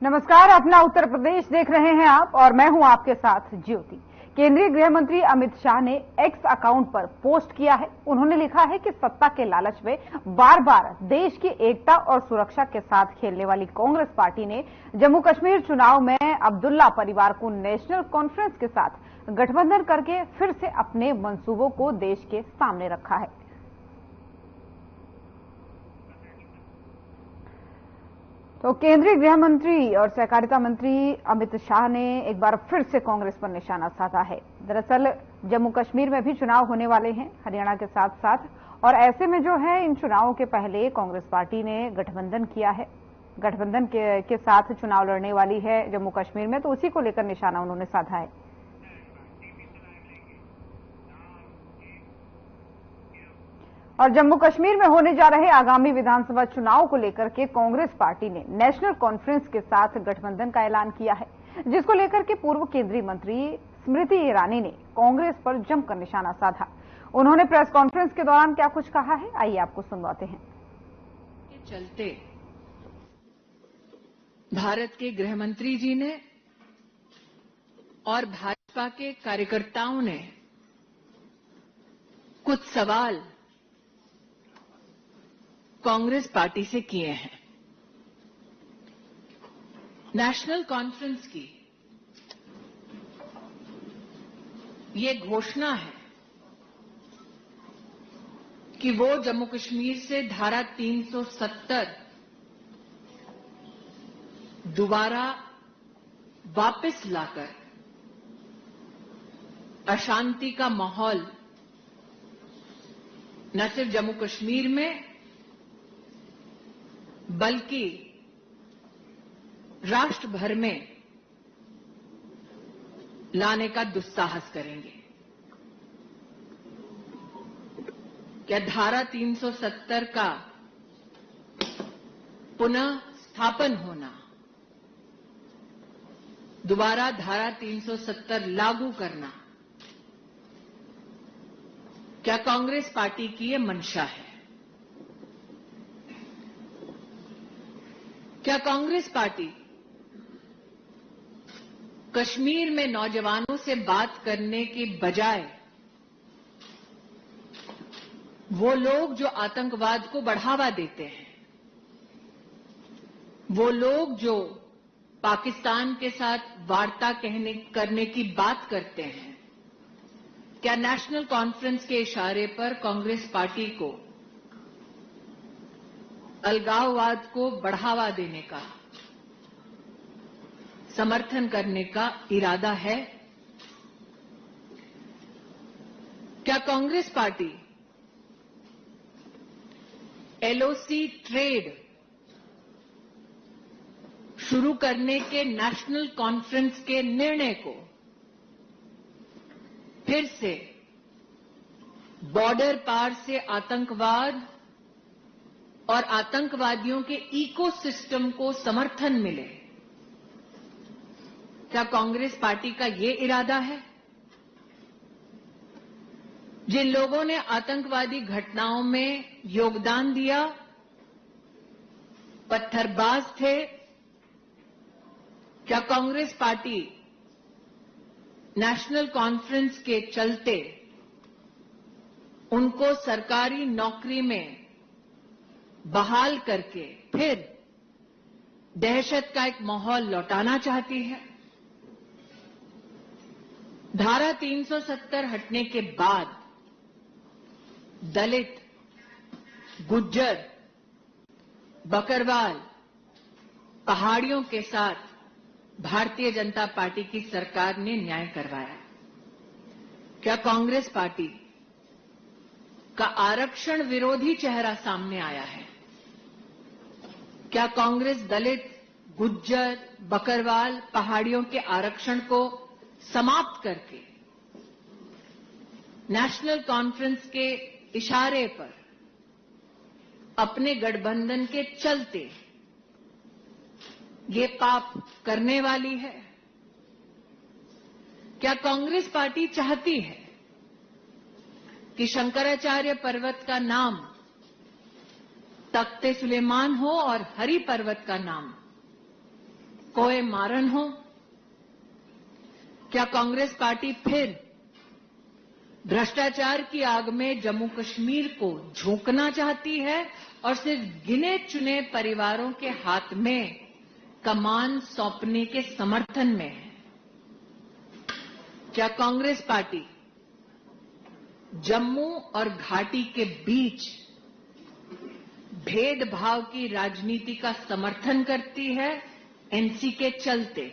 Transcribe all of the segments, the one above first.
नमस्कार, अपना उत्तर प्रदेश देख रहे हैं आप और मैं हूं आपके साथ ज्योति। केंद्रीय गृह मंत्री अमित शाह ने एक्स अकाउंट पर पोस्ट किया है। उन्होंने लिखा है कि सत्ता के लालच में बार बार देश की एकता और सुरक्षा के साथ खेलने वाली कांग्रेस पार्टी ने जम्मू कश्मीर चुनाव में अब्दुल्ला परिवार को नेशनल कॉन्फ्रेंस के साथ गठबंधन करके फिर से अपने मंसूबों को देश के सामने रखा है। तो केंद्रीय गृह मंत्री और सहकारिता मंत्री अमित शाह ने एक बार फिर से कांग्रेस पर निशाना साधा है। दरअसल जम्मू कश्मीर में भी चुनाव होने वाले हैं हरियाणा के साथ साथ, और ऐसे में जो है इन चुनावों के पहले कांग्रेस पार्टी ने गठबंधन किया है। गठबंधन के साथ चुनाव लड़ने वाली है जम्मू कश्मीर में, तो उसी को लेकर निशाना उन्होंने साधा है। और जम्मू कश्मीर में होने जा रहे आगामी विधानसभा चुनाव को लेकर के कांग्रेस पार्टी ने नेशनल कॉन्फ्रेंस के साथ गठबंधन का ऐलान किया है, जिसको लेकर के पूर्व केंद्रीय मंत्री स्मृति ईरानी ने कांग्रेस पर जमकर निशाना साधा। उन्होंने प्रेस कॉन्फ्रेंस के दौरान क्या कुछ कहा है, आइए आपको सुनवाते हैं। चलते भारत के गृह मंत्री जी ने और भाजपा के कार्यकर्ताओं ने कुछ सवाल कांग्रेस पार्टी से किए हैं। नेशनल कॉन्फ्रेंस की ये घोषणा है कि वो जम्मू कश्मीर से धारा 370 दोबारा वापस लाकर अशांति का माहौल न सिर्फ जम्मू कश्मीर में बल्कि राष्ट्र भर में लाने का दुस्साहस करेंगे। क्या धारा 370 का पुनः स्थापन होना, दोबारा धारा 370 लागू करना, क्या कांग्रेस पार्टी की ये मंशा है? क्या कांग्रेस पार्टी कश्मीर में नौजवानों से बात करने की बजाय वो लोग जो आतंकवाद को बढ़ावा देते हैं, वो लोग जो पाकिस्तान के साथ वार्ता करने की बात करते हैं, क्या नेशनल कॉन्फ्रेंस के इशारे पर कांग्रेस पार्टी को अलगाववाद को बढ़ावा देने का, समर्थन करने का इरादा है? क्या कांग्रेस पार्टी एलओसी ट्रेड शुरू करने के नेशनल कॉन्फ्रेंस के निर्णय को फिर से बॉर्डर पार से आतंकवाद और आतंकवादियों के इकोसिस्टम को समर्थन मिले, क्या कांग्रेस पार्टी का ये इरादा है? जिन लोगों ने आतंकवादी घटनाओं में योगदान दिया, पत्थरबाज थे, क्या कांग्रेस पार्टी नेशनल कॉन्फ्रेंस के चलते उनको सरकारी नौकरी में बहाल करके फिर दहशत का एक माहौल लौटाना चाहती है? धारा 370 हटने के बाद दलित, गुज्जर, बकरवाल, पहाड़ियों के साथ भारतीय जनता पार्टी की सरकार ने न्याय करवाया। क्या कांग्रेस पार्टी का आरक्षण विरोधी चेहरा सामने आया है? क्या कांग्रेस दलित, गुज्जर, बकरवाल, पहाड़ियों के आरक्षण को समाप्त करके नेशनल कॉन्फ्रेंस के इशारे पर अपने गठबंधन के चलते ये पाप करने वाली है? क्या कांग्रेस पार्टी चाहती है कि शंकराचार्य पर्वत का नाम तख्ते सुलेमान हो और हरि पर्वत का नाम कोहे मारन हो? क्या कांग्रेस पार्टी फिर भ्रष्टाचार की आग में जम्मू कश्मीर को झोंकना चाहती है और सिर्फ गिने चुने परिवारों के हाथ में कमान सौंपने के समर्थन में है? क्या कांग्रेस पार्टी जम्मू और घाटी के बीच भेदभाव की राजनीति का समर्थन करती है एनसी के चलते?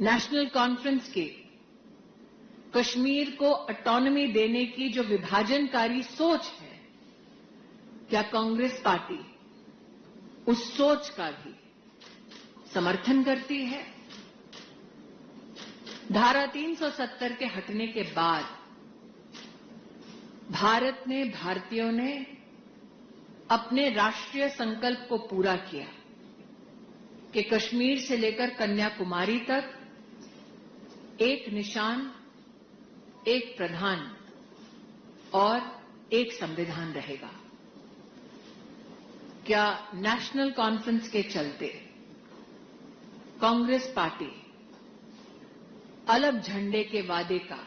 नेशनल कॉन्फ्रेंस की कश्मीर को ऑटोनॉमी देने की जो विभाजनकारी सोच है, क्या कांग्रेस पार्टी उस सोच का भी समर्थन करती है? धारा 370 के हटने के बाद भारत ने, भारतीयों ने अपने राष्ट्रीय संकल्प को पूरा किया कि कश्मीर से लेकर कन्याकुमारी तक एक निशान, एक प्रधान और एक संविधान रहेगा। क्या नेशनल कॉन्फ्रेंस के चलते कांग्रेस पार्टी अलग झंडे के वादे का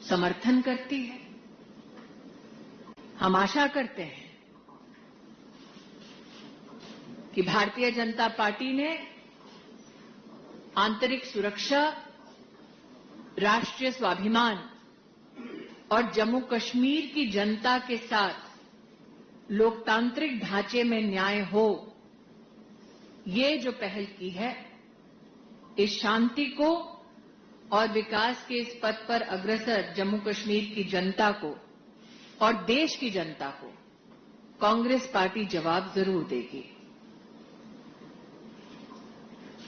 समर्थन करती है? हम आशा करते हैं कि भारतीय जनता पार्टी ने आंतरिक सुरक्षा, राष्ट्रीय स्वाभिमान और जम्मू कश्मीर की जनता के साथ लोकतांत्रिक ढांचे में न्याय हो, ये जो पहल की है, इस शांति को और विकास के इस पथ पर अग्रसर जम्मू कश्मीर की जनता को और देश की जनता को कांग्रेस पार्टी जवाब जरूर देगी।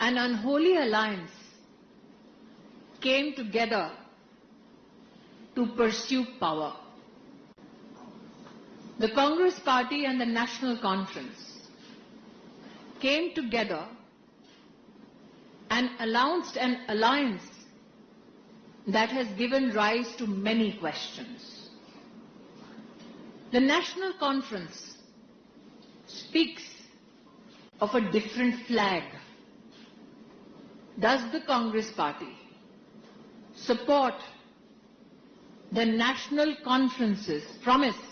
An unholy alliance came together to pursue power. The Congress Party and the National Conference came together and announced an alliance that has given rise to many questions. The National Conference speaks of a different flag. Does the Congress Party support the National Conference's promise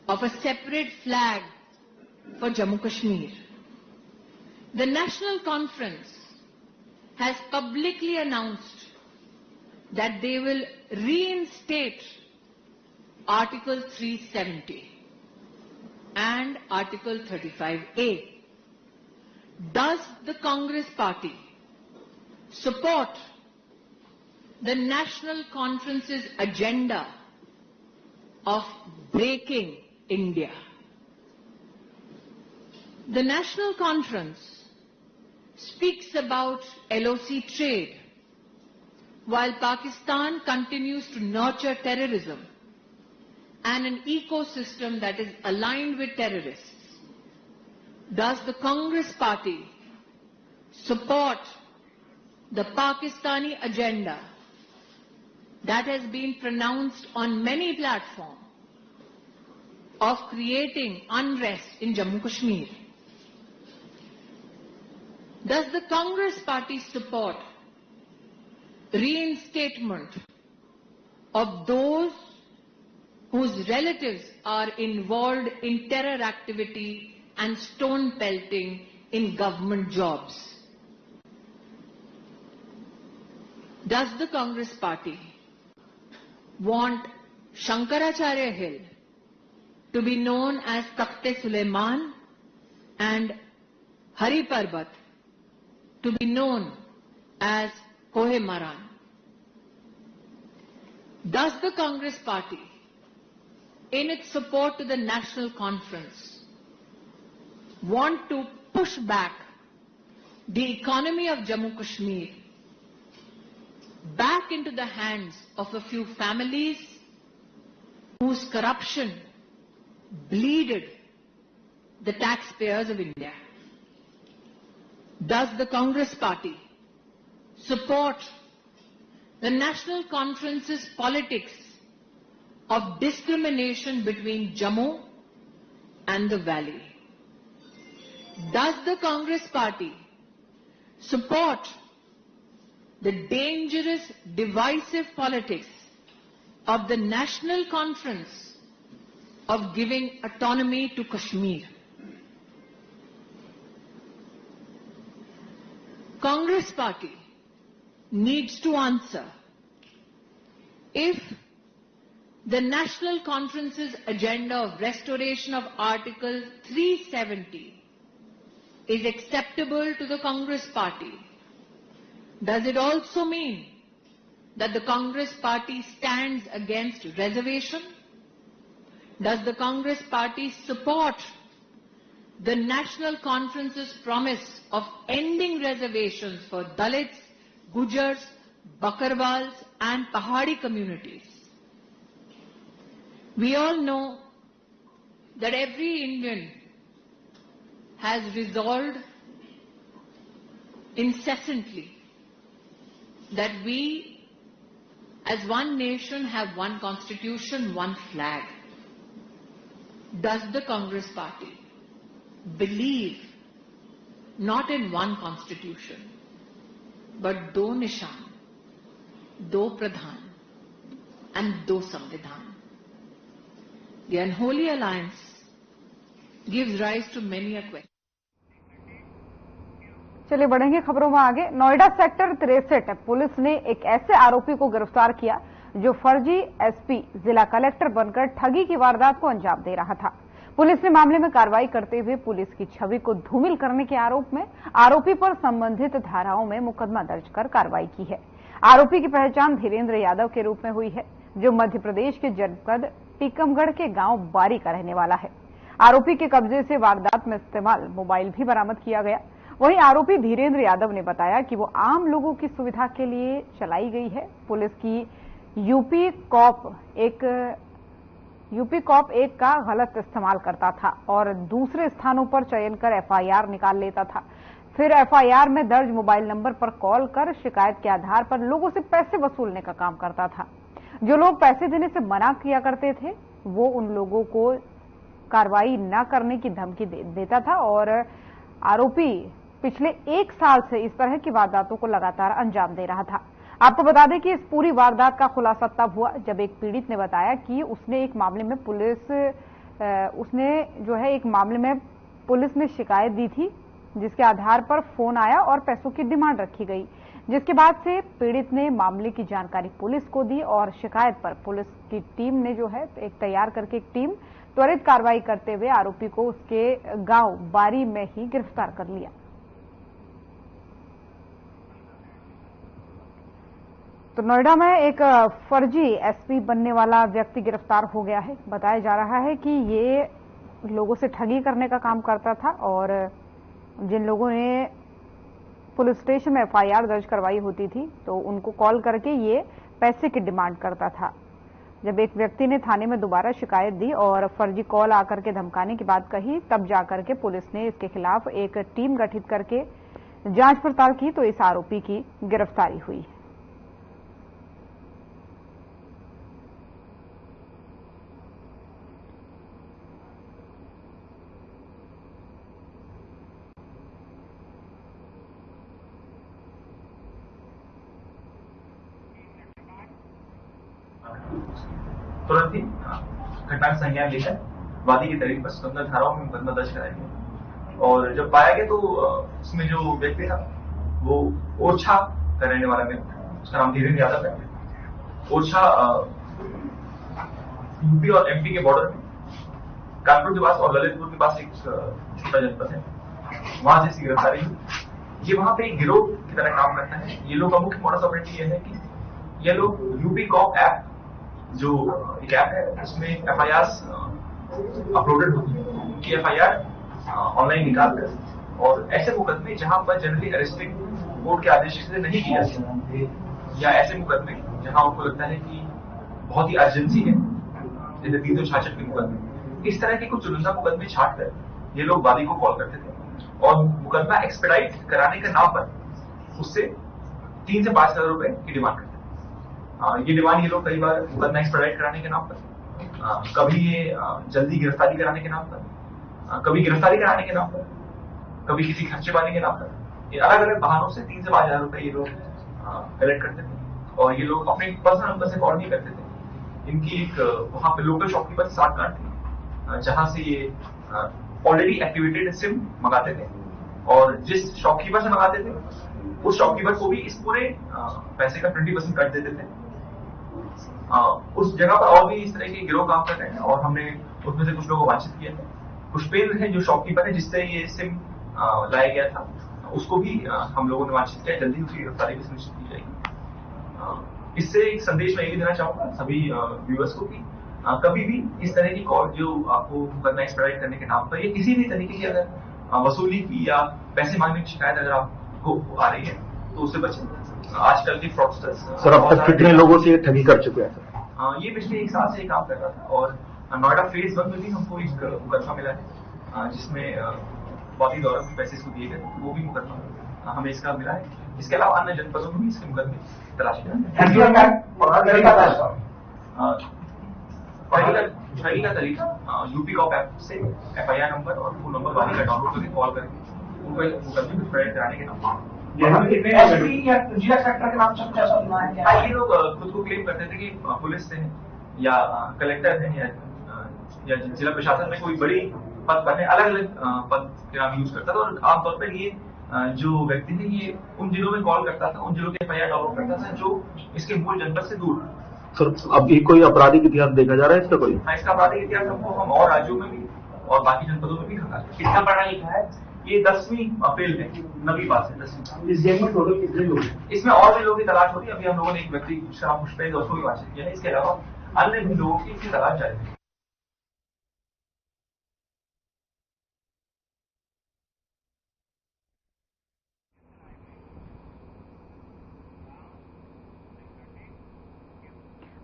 of a separate flag for Jammu Kashmir? The National Conference has publicly announced that they will reinstate Article 370 and Article 35A. Does the Congress Party support the National Conference's agenda of breaking India? The National Conference speaks about LOC trade, while Pakistan continues to nurture terrorism and an ecosystem that is aligned with terrorists. Does the Congress Party support the Pakistani agenda that has been pronounced on many platforms of creating unrest in Jammu Kashmir? Does the Congress Party support reinstatement of those whose relatives are involved in terror activity and stone pelting in government jobs? Does the Congress Party want Shankaracharya Hill to be known as Takhte Suleiman and Hari Parbat to be known as Kohe Maran? Does the Congress Party, in its support to the National Conference, want to push back the economy of Jammu Kashmir back into the hands of a few families whose corruption bleeded the taxpayers of India? Does the Congress Party support the National Conference's politics of discrimination between Jammu and the Valley? Does the Congress party support the dangerous, divisive politics of the National Conference of giving autonomy to Kashmir? Congress party needs to answer if the National Conference's agenda of restoration of Article 370 is acceptable to the Congress party. Does it also mean that the Congress party stands against reservation? Does the Congress party support the National Conference's promise of ending reservations for Dalits, Gujars, Bakarwals and Pahadi communities? We all know that every Indian has resolved incessantly that we as one nation have one constitution, one flag. Does the Congress party believe not in one constitution, but do nishan, do pradhan and do samvidhan? The unholy alliance gives rise to many a question. चलिए बढ़ेंगे खबरों में आगे। Noida sector 63 police ने एक ऐसे आरोपी को गिरफ्तार किया जो फर्जी एसपी जिला कलेक्टर बनकर ठगी की वारदात को अंजाम दे रहा था। पुलिस ने मामले में कार्रवाई करते हुए पुलिस की छवि को धूमिल करने के आरोप में आरोपी पर संबंधित धाराओं में मुकदमा दर्ज कर कार्रवाई की है। आरोपी की पहचान धीरेन्द्र यादव के रूप में हुई है, जो मध्य प्रदेश के जनपद टीकमगढ़ के गांव बारी का रहने वाला है। आरोपी के कब्जे से वारदात में इस्तेमाल मोबाइल भी बरामद किया गया। वहीं आरोपी धीरेन्द्र यादव ने बताया कि वो आम लोगों की सुविधा के लिए चलाई गई है। पुलिस की यूपी कॉप 1 का गलत इस्तेमाल करता था और दूसरे स्थानों पर चयन कर एफआईआर निकाल लेता था। फिर एफआईआर में दर्ज मोबाइल नंबर पर कॉल कर शिकायत के आधार पर लोगों से पैसे वसूलने का काम करता था। जो लोग पैसे देने से मना किया करते थे वो उन लोगों को कार्रवाई न करने की धमकी देता था और आरोपी पिछले 1 साल से इस तरह की वारदातों को लगातार अंजाम दे रहा था। आपको बता दें कि इस पूरी वारदात का खुलासा तब हुआ जब एक पीड़ित ने बताया कि उसने एक मामले में पुलिस में शिकायत दी थी, जिसके आधार पर फोन आया और पैसों की डिमांड रखी गई, जिसके बाद से पीड़ित ने मामले की जानकारी पुलिस को दी और शिकायत पर पुलिस की टीम ने एक तैयार करके एक टीम त्वरित कार्रवाई करते हुए आरोपी को उसके गांव बारी में ही गिरफ्तार कर लिया। तो नोएडा में एक फर्जी एसपी बनने वाला व्यक्ति गिरफ्तार हो गया है। बताया जा रहा है कि ये लोगों से ठगी करने का काम करता था और जिन लोगों ने पुलिस स्टेशन में एफआईआर दर्ज करवाई होती थी तो उनको कॉल करके ये पैसे की डिमांड करता था। जब एक व्यक्ति ने थाने में दोबारा शिकायत दी और फर्जी कॉल आकर के धमकाने की बात कही, तब जाकर के पुलिस ने इसके खिलाफ एक टीम गठित करके जांच पड़ताल की तो इस आरोपी की गिरफ्तारी हुई। तुरंत ही घटना का संज्ञान लेकर वादी की तारीख पर स्वतंत्र धाराओं में मुकदमा दर्ज कराया गया और जब पाया गया तो उसमें जो व्यक्ति था वो ओरछा का रहने वाला व्यक्ति, उसका नाम धीरेन्द्र यादव है। ओरछा यूपी और एमपी के बॉर्डर में कानपुर के पास और ललितपुर के पास एक छोटा जनपद है, वहां से इसकी गिरफ्तारी हुई। ये वहां पे एक गिरोह की तरह काम करता है। ये लोग का मुख्य मोडस ऑपरेंडी ये है कि ये लोग यूपी कॉप ऐप जो एक ऐप है उसमें एफआईआर अपलोडेड होती है, उनकी एफआईआर ऑनलाइन निकालकर और ऐसे मुकदमे जहां पर जनरली अरेस्टिंग कोर्ट के आदेश से नहीं किया जाता या ऐसे मुकदमे जहां उनको लगता है कि बहुत ही अर्जेंसी है, जैसे 366 के मुकदमे, इस तरह के कुछ चुनिंदा मुकदमे छाट कर ये लोग वादी को कॉल करते थे और मुकदमा एक्सपेडाइट कराने के नाम पर उससे 3 से 5 हजार रुपए की डिमांड करते थे। ये डिमांड ये लोग कई बार मुकदमा एक्सपेडाइट कराने के नाम पर, कभी ये जल्दी गिरफ्तारी कराने के नाम पर, कभी गिरफ्तारी कराने के नाम पर कभी किसी खर्चे पाने के नाम पर ये अलग अलग बहानों से 3 से 5 हजार रुपए ये लोग कलेक्ट करते थे और ये लोग अपने पर्सनल नंबर से कॉल नहीं करते थे। इनकी एक वहां पे लोकल शॉपकीपर से 7 कार्ड थी जहां से ये ऑलरेडी एक्टिवेटेड सिम मंगाते थे और जिस शॉपकीपर से मंगाते थे उस शॉपकीपर को भी इस पूरे पैसे का 20% कट देते थे। उस जगह पर और भी इस तरह के गिरोह काम कर रहे हैं और हमने उसमें से कुछ लोगों को वांछित किया है। पुष्पेंद्र है जो शॉपकीपर है जिससे ये सिम लाया गया था, उसको भी हम लोगों ने वांछित किया। जल्दी उसकी गिरफ्तारी भी सुनिश्चित की जाएगी। इससे एक संदेश मैं ये देना चाहूंगा सभी व्यूअर्स को कि कभी भी इस तरह की कॉल जो आपको मुकदमा एक्सपेडाइट करने के नाम पर या किसी भी तरीके की अगर वसूली की या पैसे मांगने की शिकायत अगर आपको आ रही है तो उससे बचें। आजकल की फ्रॉडस्टर्स सर अब तक कितने लोगों से ठगी कर चुके हैं सर? ये पिछले 1 साल से ये काम कर रहा था और नोएडा फेज 1 में भी हमको एक मुकदमा मिला है जिसमें बाकी गौरव के पैसे इसको दिए गए, वो भी मुकदमा हमें इसका मिला है। इसके अलावा अन्य जनपदों में भी इसके मुकदमे तलाश ठगी का तरीका यूपी कॉप ऐप से FIR नंबर और फोन नंबर वाले का डाउनलोड करके कॉल करके उनको मुकदमे एक्सपेडाइट कराने के नाम ये लोग खुद को क्लेम करते थे कि पुलिस से या कलेक्टर है या जिला प्रशासन में कोई बड़ी पद पर है, अलग अलग पद के नाम यूज करता था और आमतौर पर ये जो व्यक्ति है ये उन जिलों में कॉल करता था, उन जिलों के FIR डाउनलोड करता था जो इसके मूल जनपद से दूर। सर अभी कोई आपराधिक इतिहास देखा जा रहा है इसका कोई? हाँ, इसका आपराधिक इतिहास हमको हम और राज्यों में भी और बाकी जनपदों में भी खंगा। कितना पढ़ा लिखा है? ये 10वीं फेल है, 9वीं पास है 10वीं। इस गैंग में टोटल कितने लोग हैं? इसमें और भी लोगों की तलाश हो रही है। अभी हम लोगों ने एक व्यक्ति जिसका नाम पुष्पेंद्र उसको भी वांछित किया है। इसके अलावा अन्य भी लोगों की इसकी तलाश जारी है।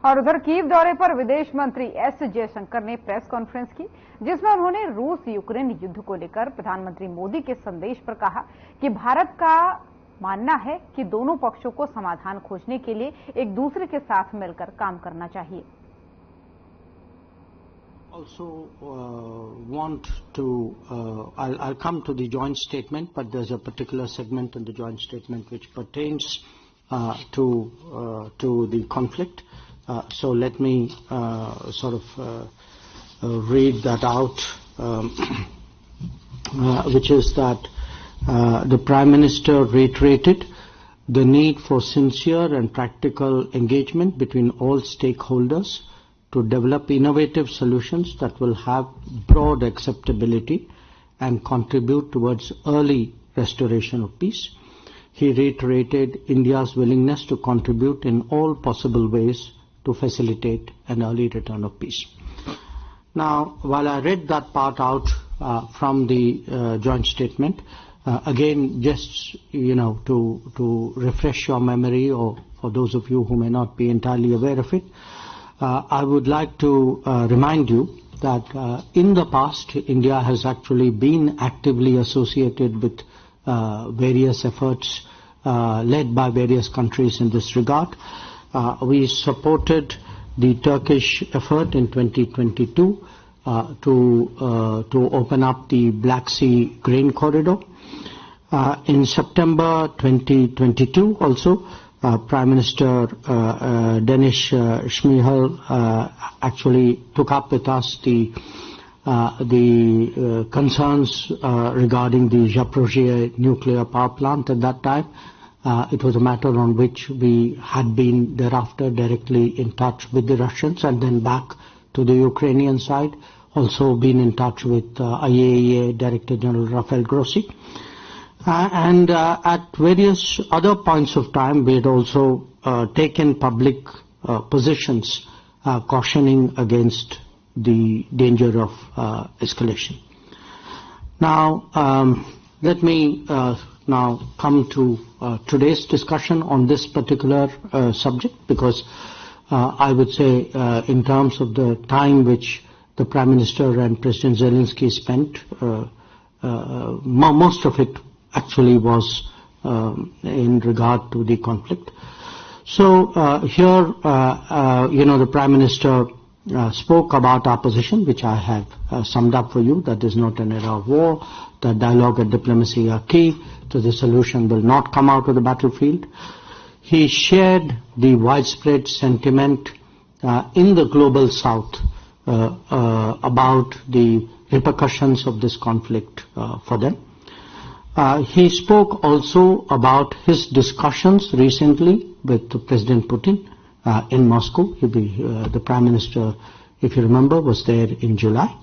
और उधर कीव दौरे पर विदेश मंत्री एस जयशंकर ने प्रेस कॉन्फ्रेंस की जिसमें उन्होंने रूस यूक्रेन युद्ध को लेकर प्रधानमंत्री मोदी के संदेश पर कहा कि भारत का मानना है कि दोनों पक्षों को समाधान खोजने के लिए एक दूसरे के साथ मिलकर काम करना चाहिए। Also want to I'll come to the joint statement, but there's a particular segment in the joint statement which pertains to the conflict. So let me read that out, which is that the Prime Minister reiterated the need for sincere and practical engagement between all stakeholders to develop innovative solutions that will have broad acceptability and contribute towards early restoration of peace. He reiterated India's willingness to contribute in all possible ways to facilitate an early return of peace. Now, while I read that part out from the joint statement, again, just to refresh your memory, or for those of you who may not be entirely aware of it, I would like to remind you that in the past, India has actually been actively associated with various efforts led by various countries in this regard. We supported the Turkish effort in 2022 to open up the Black Sea grain corridor. In September 2022 also, Prime Minister Denis Shmyhal actually took up with us the concerns regarding the Zaporizhzhia nuclear power plant. At that time, it was a matter on which we had been thereafter directly in touch with the Russians, and then back to the Ukrainian side, also been in touch with IAEA Director General Rafael Grossi. And at various other points of time, we had also taken public positions cautioning against the danger of escalation. Now, let me now come to today's discussion on this particular subject, because I would say in terms of the time which the Prime Minister and President Zelensky spent, most of it actually was in regard to the conflict. So here, the Prime Minister spoke about our position, which I have summed up for you, that there is not an era of war, that dialogue and diplomacy are key to the solution, will not come out of the battlefield. He shared the widespread sentiment in the global south about the repercussions of this conflict for them. He spoke also about his discussions recently with President Putin in Moscow. The Prime Minister, if you remember, was there in July.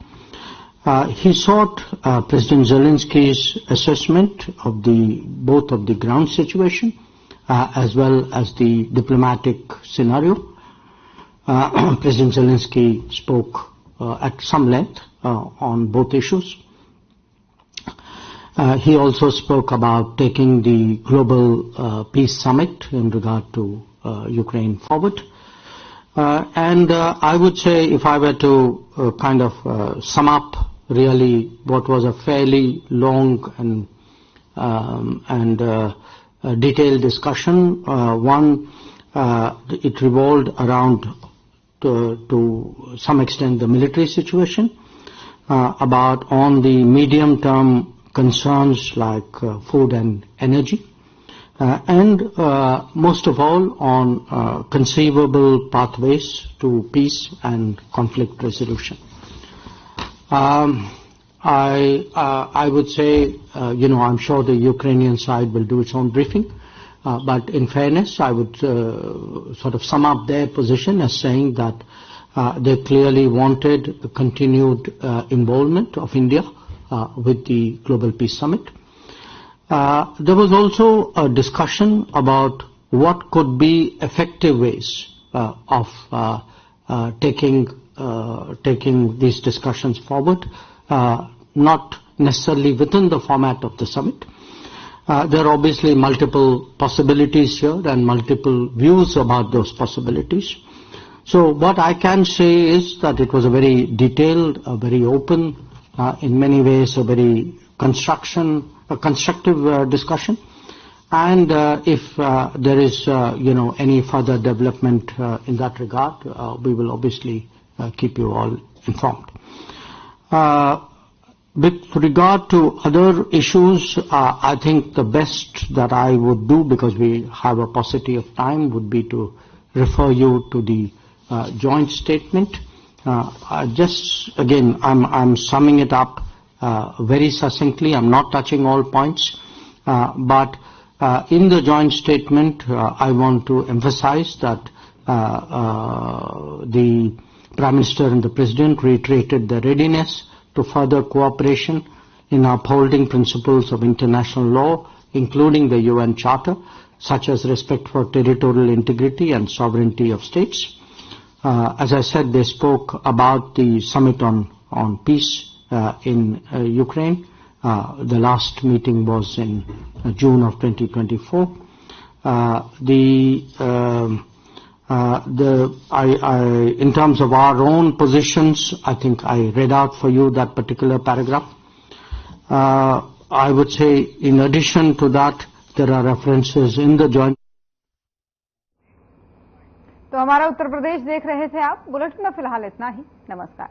He sought President Zelensky's assessment of both of the ground situation as well as the diplomatic scenario. President Zelensky spoke at some length on both issues. He also spoke about taking the global peace summit in regard to Ukraine forward. And I would say, if I were to kind of sum up really what was a fairly long and detailed discussion, one, it revolved around to some extent the military situation, about on the medium-term concerns like food and energy, and most of all on conceivable pathways to peace and conflict resolution. I would say, I'm sure the Ukrainian side will do its own briefing, but in fairness, I would sort of sum up their position as saying that they clearly wanted the continued involvement of India with the Global Peace Summit. There was also a discussion about what could be effective ways of taking these discussions forward, not necessarily within the format of the summit. There are obviously multiple possibilities here and multiple views about those possibilities. So what I can say is that it was a very detailed, a very open, in many ways a very constructive discussion. And if there is any further development in that regard, we will obviously keep you all informed. With regard to other issues, I think the best that I would do, because we have a paucity of time, would be to refer you to the joint statement. I'm summing it up very succinctly. I'm not touching all points, but in the joint statement, I want to emphasize that the Prime Minister and the President reiterated their readiness to further cooperation in upholding principles of international law, including the UN Charter, such as respect for territorial integrity and sovereignty of states. As I said, they spoke about the summit on peace in Ukraine. The last meeting was in June of 2024. In terms of our own positions, I think I read out for you that particular paragraph. I would say, in addition to that, there are references in the joint. तो हमारा उत्तर प्रदेश देख रहे थे आप। Bulletin में फिलहाल इतना ही। नमस्कार।